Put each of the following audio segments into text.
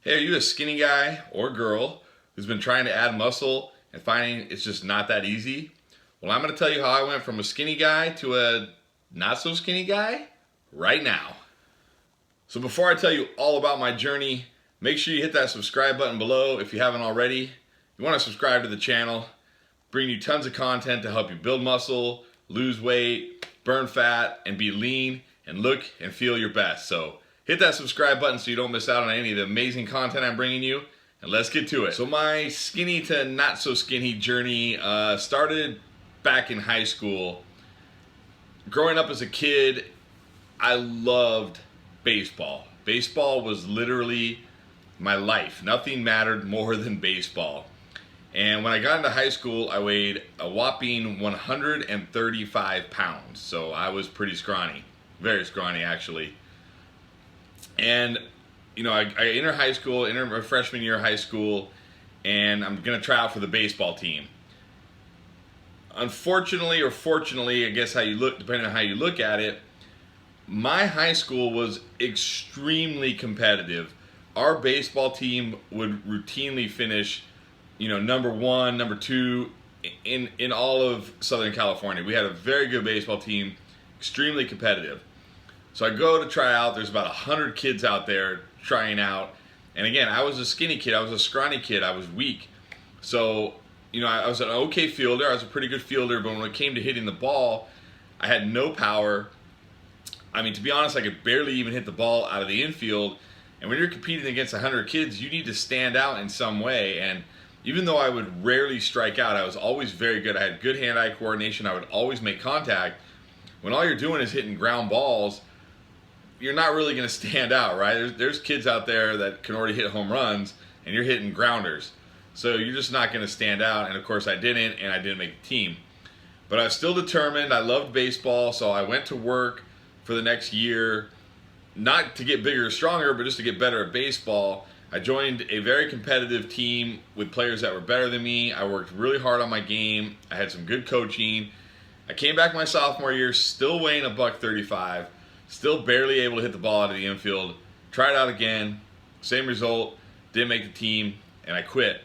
Hey, are you a skinny guy or girl who's been trying to add muscle and finding it's just not that easy? Well, I'm going to tell you how I went from a skinny guy to a not so skinny guy right now. So before I tell you all about my journey, make sure you hit that subscribe button below if you haven't already. You want to subscribe to the channel, bring you tons of content to help you build muscle, lose weight, burn fat, and be lean and look and feel your best. So hit that subscribe button so you don't miss out on any of the amazing content I'm bringing you, and let's get to it. So my skinny to not so skinny journey started back in high school. Growing up as a kid, I loved baseball. Baseball was literally my life. Nothing mattered more than baseball. And when I got into high school, I weighed a whopping 135 pounds. So I was pretty scrawny, very scrawny actually. And you know, I enter high school, enter my freshman year of high school, and I'm gonna try out for the baseball team. Unfortunately, or fortunately, I guess how you look, depending on how you look at it, my high school was extremely competitive. Our baseball team would routinely finish, you know, number one, number two in all of Southern California. We had a very good baseball team, extremely competitive. So I go to try out. There's about 100 kids out there trying out. And again, I was a skinny kid. I was a scrawny kid. I was weak. So, you know, I was an okay fielder. I was a pretty good fielder. But when it came to hitting the ball, I had no power. I mean, to be honest, I could barely even hit the ball out of the infield. And when you're competing against 100 kids, you need to stand out in some way. And even though I would rarely strike out, I was always very good. I had good hand-eye coordination. I would always make contact. When all you're doing is hitting ground balls, you're not really going to stand out, right? There's kids out there that can already hit home runs, and you're hitting grounders. So you're just not going to stand out, and of course I didn't, and I didn't make the team. But I was still determined. I loved baseball, so I went to work for the next year, not to get bigger or stronger, but just to get better at baseball. I joined a very competitive team with players that were better than me. I worked really hard on my game. I had some good coaching. I came back my sophomore year, still weighing a $135. Still barely able to hit the ball out of the infield. Tried out again, same result, didn't make the team, and I quit.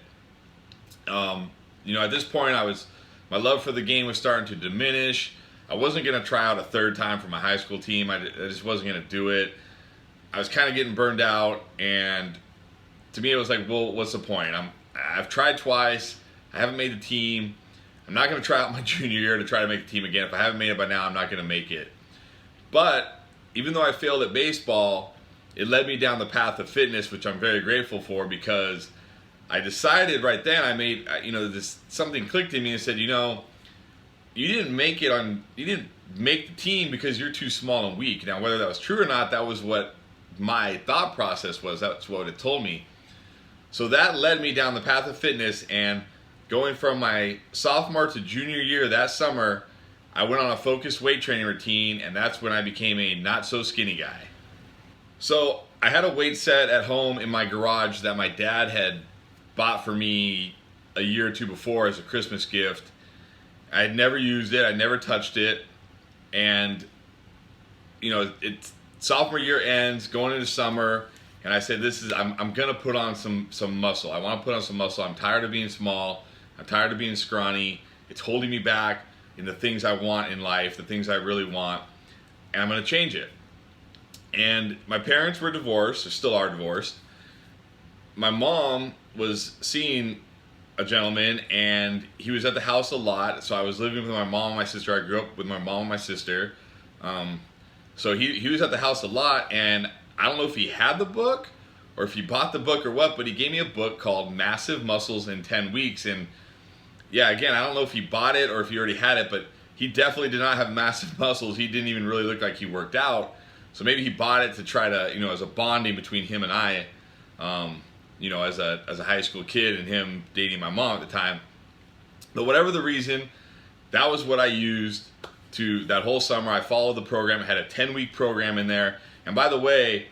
You know, at this point, my love for the game was starting to diminish. I wasn't going to try out a third time for my high school team. I just wasn't going to do it. I was kind of getting burned out, and to me, it was like, well, what's the point? I've tried twice. I haven't made the team. I'm not going to try out my junior year to try to make the team again. If I haven't made it by now, I'm not going to make it. But even though I failed at baseball, it led me down the path of fitness, which I'm very grateful for, because I decided right then, I made, you know, something clicked in me and said, you know, you didn't make the team because you're too small and weak. Now, whether that was true or not, that was what my thought process was. That's what it told me. So that led me down the path of fitness, and going from my sophomore to junior year that summer, I went on a focused weight training routine, and that's when I became a not so skinny guy. So I had a weight set at home in my garage that my dad had bought for me a year or two before as a Christmas gift. I had never used it, I never touched it, and you know, it's sophomore year ends, going into summer, and I said, I'm gonna put on some muscle. I want to put on some muscle. I'm tired of being small. I'm tired of being scrawny. It's holding me back in the things I want in life, the things I really want, and I'm going to change it. And my parents were divorced, or still are divorced. My mom was seeing a gentleman, and he was at the house a lot, so I was living with my mom and my sister. I grew up with my mom and my sister. So he was at the house a lot, and I don't know if he had the book, or if he bought the book or what, but he gave me a book called Massive Muscles in 10 Weeks, and yeah, again, I don't know if he bought it or if he already had it, but he definitely did not have massive muscles. He didn't even really look like he worked out. So maybe he bought it to try to, you know, as a bonding between him and I, you know, as a high school kid and him dating my mom at the time. But whatever the reason, that was what I used that whole summer. I followed the program. I had a 10-week program in there. And by the way,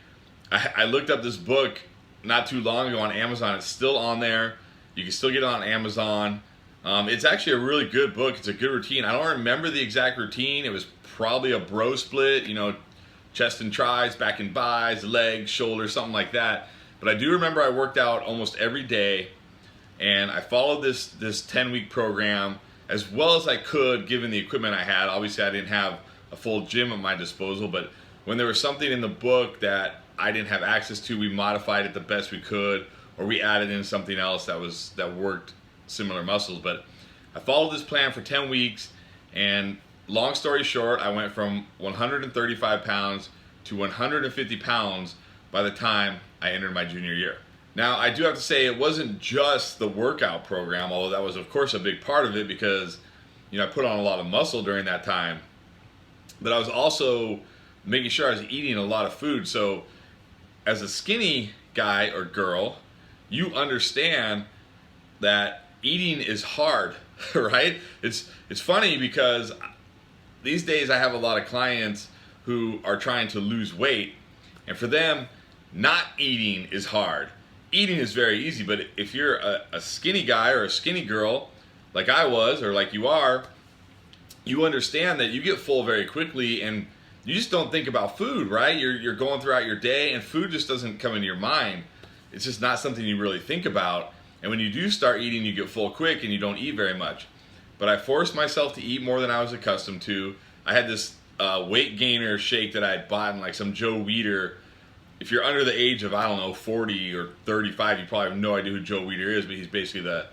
I looked up this book not too long ago on Amazon. It's still on there. You can still get it on Amazon. It's actually a really good book. It's a good routine. I don't remember the exact routine. It was probably a bro split, you know, chest and tris, back and bis, legs, shoulders, something like that. But I do remember I worked out almost every day, and I followed this 10-week program as well as I could given the equipment I had. Obviously, I didn't have a full gym at my disposal, but when there was something in the book that I didn't have access to, we modified it the best we could, or we added in something else that worked similar muscles. But I followed this plan for 10 weeks, and long story short, I went from 135 pounds to 150 pounds by the time I entered my junior year. Now, I do have to say it wasn't just the workout program, although that was of course a big part of it because, I put on a lot of muscle during that time. But I was also making sure I was eating a lot of food. So as a skinny guy or girl, you understand that eating is hard, right? It's funny because these days I have a lot of clients who are trying to lose weight, and for them, not eating is hard. Eating is very easy, but if you're a skinny guy or a skinny girl, like I was or like you are, you understand that you get full very quickly and you just don't think about food, right? You're going throughout your day and food just doesn't come into your mind. It's just not something you really think about. And when you do start eating, you get full quick and you don't eat very much. But I forced myself to eat more than I was accustomed to. I had this weight gainer shake that I had bought in like some Joe Weider. If you're under the age of, 40 or 35, you probably have no idea who Joe Weider is, but he's basically the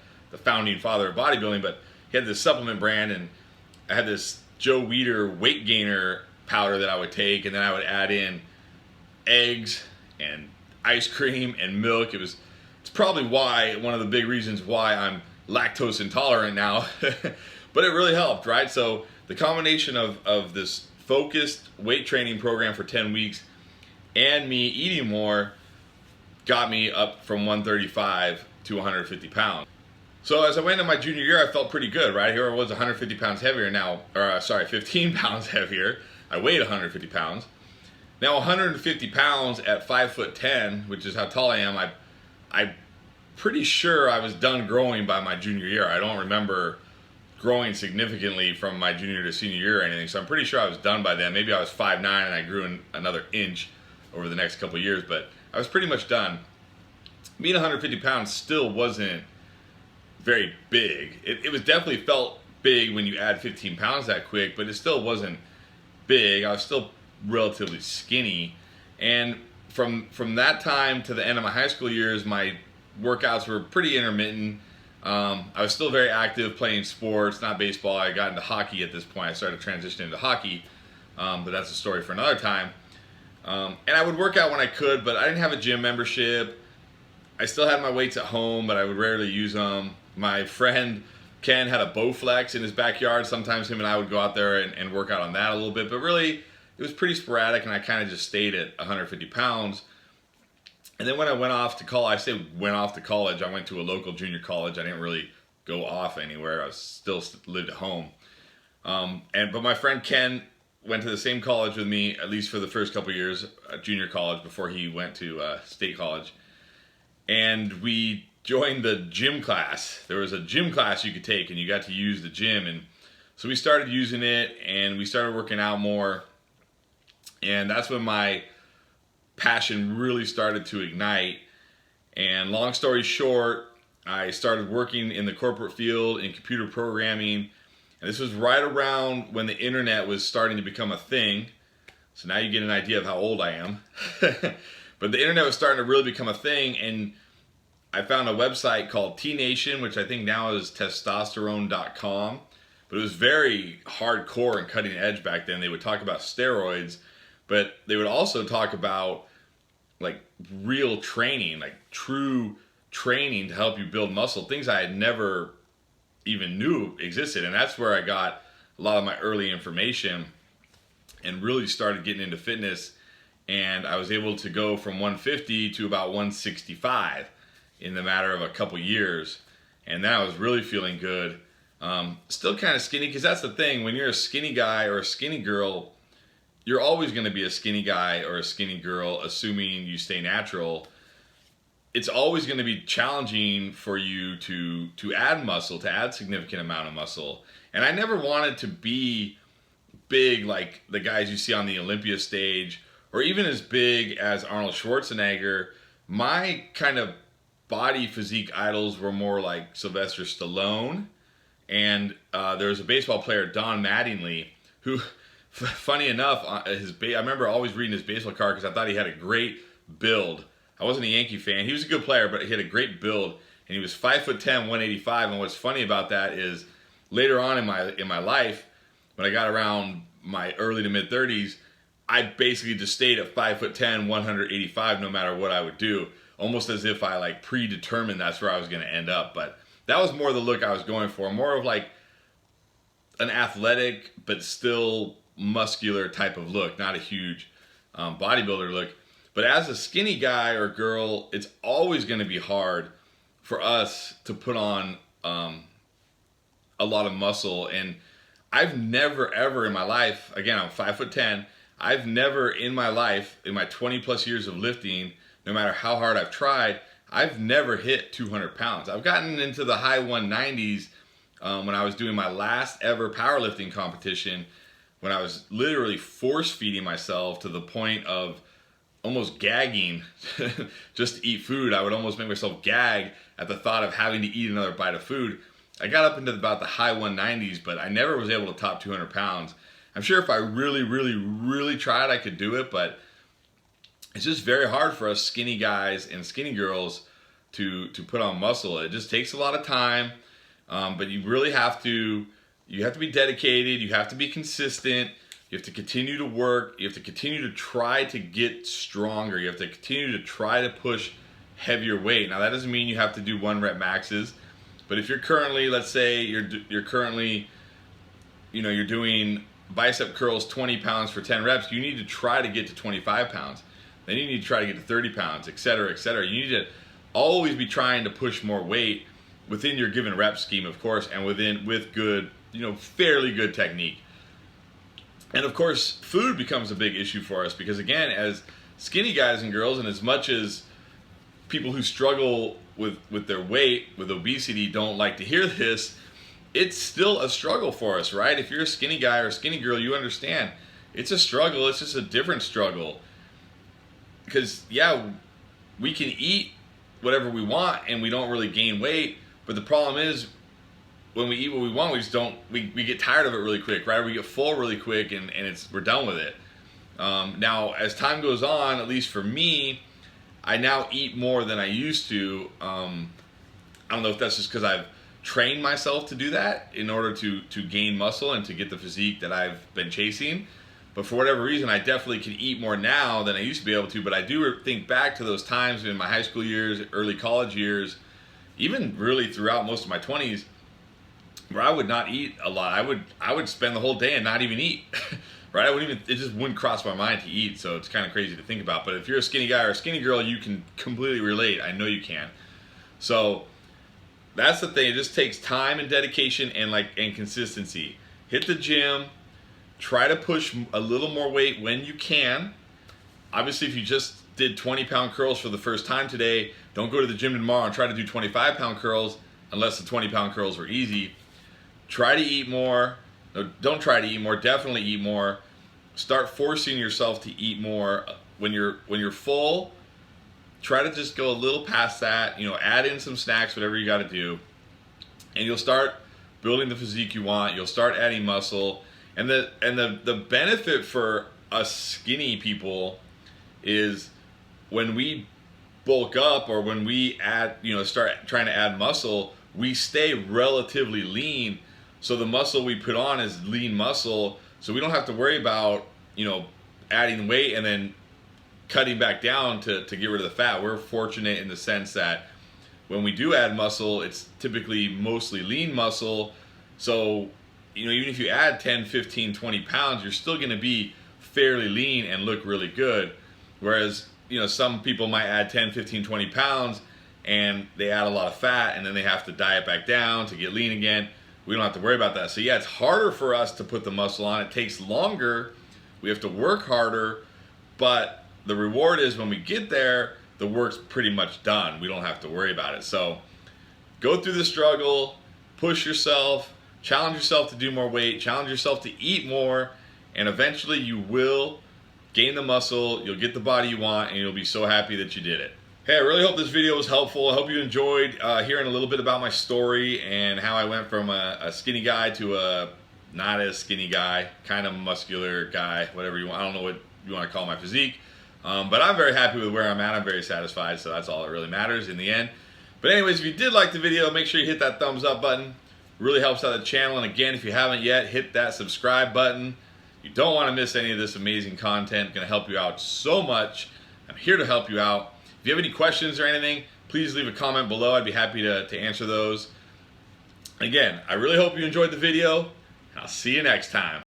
founding father of bodybuilding. But he had this supplement brand, and I had this Joe Weider weight gainer powder that I would take, and then I would add in eggs and ice cream and milk. It's probably one of the big reasons why I'm lactose intolerant now, but it really helped, right? So the combination of this focused weight training program for 10 weeks and me eating more got me up from 135 to 150 pounds. So as I went into my junior year, I felt pretty good, right? Here I was 150 pounds heavier now, 15 pounds heavier. I weighed 150 pounds. Now 150 pounds at 5'10", which is how tall I am, I'm pretty sure I was done growing by my junior year. I don't remember growing significantly from my junior to senior year or anything, so I'm pretty sure I was done by then. Maybe I was 5'9" and I grew another inch over the next couple of years, but I was pretty much done. Being 150 pounds still wasn't very big. It was definitely felt big when you add 15 pounds that quick, but it still wasn't big. I was still relatively skinny. And from that time to the end of my high school years, my workouts were pretty intermittent. I was still very active playing sports, not baseball. I got into hockey at this point. I started transitioning into hockey, but that's a story for another time. And I would work out when I could, but I didn't have a gym membership. I still had my weights at home, but I would rarely use them. My friend Ken had a Bowflex in his backyard. Sometimes him and I would go out there and work out on that a little bit, but really it was pretty sporadic, and I kind of just stayed at 150 pounds. And then when I went off to college, I went to a local junior college. I didn't really go off anywhere. I still lived at home. But my friend Ken went to the same college with me, at least for the first couple of years, junior college, before he went to state college. And we joined the gym class. There was a gym class you could take, and you got to use the gym. And so we started using it, and we started working out more. And that's when my passion really started to ignite. And long story short, I started working in the corporate field in computer programming. And this was right around when the internet was starting to become a thing. So now you get an idea of how old I am. But the internet was starting to really become a thing, and I found a website called T-Nation, which I think now is testosterone.com. But it was very hardcore and cutting edge back then. They would talk about steroids, but they would also talk about like real training, like true training to help you build muscle, things I had never even knew existed. And that's where I got a lot of my early information and really started getting into fitness. And I was able to go from 150 to about 165 in the matter of a couple years. And then I was really feeling good. Still kind of skinny, because that's the thing. When you're a skinny guy or a skinny girl, you're always going to be a skinny guy or a skinny girl, assuming you stay natural. It's always going to be challenging for you to add muscle, to add significant amount of muscle. And I never wanted to be big like the guys you see on the Olympia stage, or even as big as Arnold Schwarzenegger, my kind of body physique idols were more like Sylvester Stallone, and there was a baseball player, Don Mattingly, who, funny enough, I remember always reading his baseball card because I thought he had a great build. I wasn't a Yankee fan. He was a good player, but he had a great build, and he was 5'10", 185. And what's funny about that is later on in my life, when I got around my early to mid 30s, I basically just stayed at 5'10", 185, no matter what I would do, almost as if I like predetermined that's where I was going to end up. But that was more the look I was going for, more of like an athletic but still muscular type of look, not a huge bodybuilder look. But as a skinny guy or girl, it's always going to be hard for us to put on a lot of muscle. And I've never ever in my life, again, I'm 5'10", I've never in my life, in my 20 plus years of lifting, no matter how hard I've tried, I've never hit 200 pounds. I've gotten into the high 190s when I was doing my last ever powerlifting competition, when I was literally force feeding myself to the point of almost gagging just to eat food. I would almost make myself gag at the thought of having to eat another bite of food. I got up into about the high 190s, but I never was able to top 200 pounds. I'm sure if I really, really, really tried, I could do it, but it's just very hard for us skinny guys and skinny girls to put on muscle. It just takes a lot of time, but you really have to be dedicated, you have to be consistent, you have to continue to work, you have to continue to try to get stronger, you have to continue to try to push heavier weight. Now that doesn't mean you have to do 1 rep maxes, but if you're currently, let's say you're currently, you're doing bicep curls 20 pounds for 10 reps, you need to try to get to 25 pounds. Then you need to try to get to 30 pounds, etc., etc. You need to always be trying to push more weight within your given rep scheme, of course, and with good, fairly good technique. And of course, food becomes a big issue for us because, again, as skinny guys and girls, and as much as people who struggle with their weight, with obesity, don't like to hear this, it's still a struggle for us, right? If you're a skinny guy or a skinny girl, you understand. It's a struggle. It's just a different struggle. Because, yeah, we can eat whatever we want and we don't really gain weight, but the problem is when we eat what we want, we get tired of it really quick, right? We get full really quick and we're done with it. Now, as time goes on, at least for me, I now eat more than I used to. I don't know if that's just because I've trained myself to do that in order to gain muscle and to get the physique that I've been chasing. But for whatever reason, I definitely can eat more now than I used to be able to. But I do think back to those times in my high school years, early college years, even really throughout most of my 20s, where I would not eat a lot. I would spend the whole day and not even eat, right? It just wouldn't cross my mind to eat. So it's kind of crazy to think about. But if you're a skinny guy or a skinny girl, you can completely relate. I know you can. So that's the thing. It just takes time and dedication and consistency. Hit the gym. Try to push a little more weight when you can. Obviously, if you just did 20-pound curls for the first time today, don't go to the gym tomorrow and try to do 25-pound curls unless the 20-pound curls were easy. Try to eat more. No, don't try to eat more. Definitely eat more. Start forcing yourself to eat more. When you're full, try to just go a little past that. Add in some snacks, whatever you got to do, and you'll start building the physique you want. You'll start adding muscle. And the benefit for us skinny people is when we bulk up or when we start trying to add muscle, we stay relatively lean. So the muscle we put on is lean muscle. So we don't have to worry about, adding weight and then cutting back down to get rid of the fat. We're fortunate in the sense that when we do add muscle, it's typically mostly lean muscle. So even if you add 10, 15, 20 pounds, you're still going to be fairly lean and look really good. Whereas, some people might add 10, 15, 20 pounds and they add a lot of fat and then they have to diet back down to get lean again. We don't have to worry about that. So yeah, it's harder for us to put the muscle on. It takes longer. We have to work harder, but the reward is when we get there, the work's pretty much done. We don't have to worry about it. So go through the struggle, push yourself, challenge yourself to do more weight, challenge yourself to eat more, and eventually you will gain the muscle, you'll get the body you want, and you'll be so happy that you did it. Hey, I really hope this video was helpful. I hope you enjoyed hearing a little bit about my story and how I went from a skinny guy to a not as skinny guy, kind of muscular guy, whatever you want. I don't know what you want to call my physique. But I'm very happy with where I'm at. I'm very satisfied, so that's all that really matters in the end. But anyways, if you did like the video, make sure you hit that thumbs up button. It really helps out the channel. And again, if you haven't yet, hit that subscribe button. You don't want to miss any of this amazing content. It's going to help you out so much. I'm here to help you out. If you have any questions or anything, please leave a comment below. I'd be happy to answer those. Again, I really hope you enjoyed the video. I'll see you next time.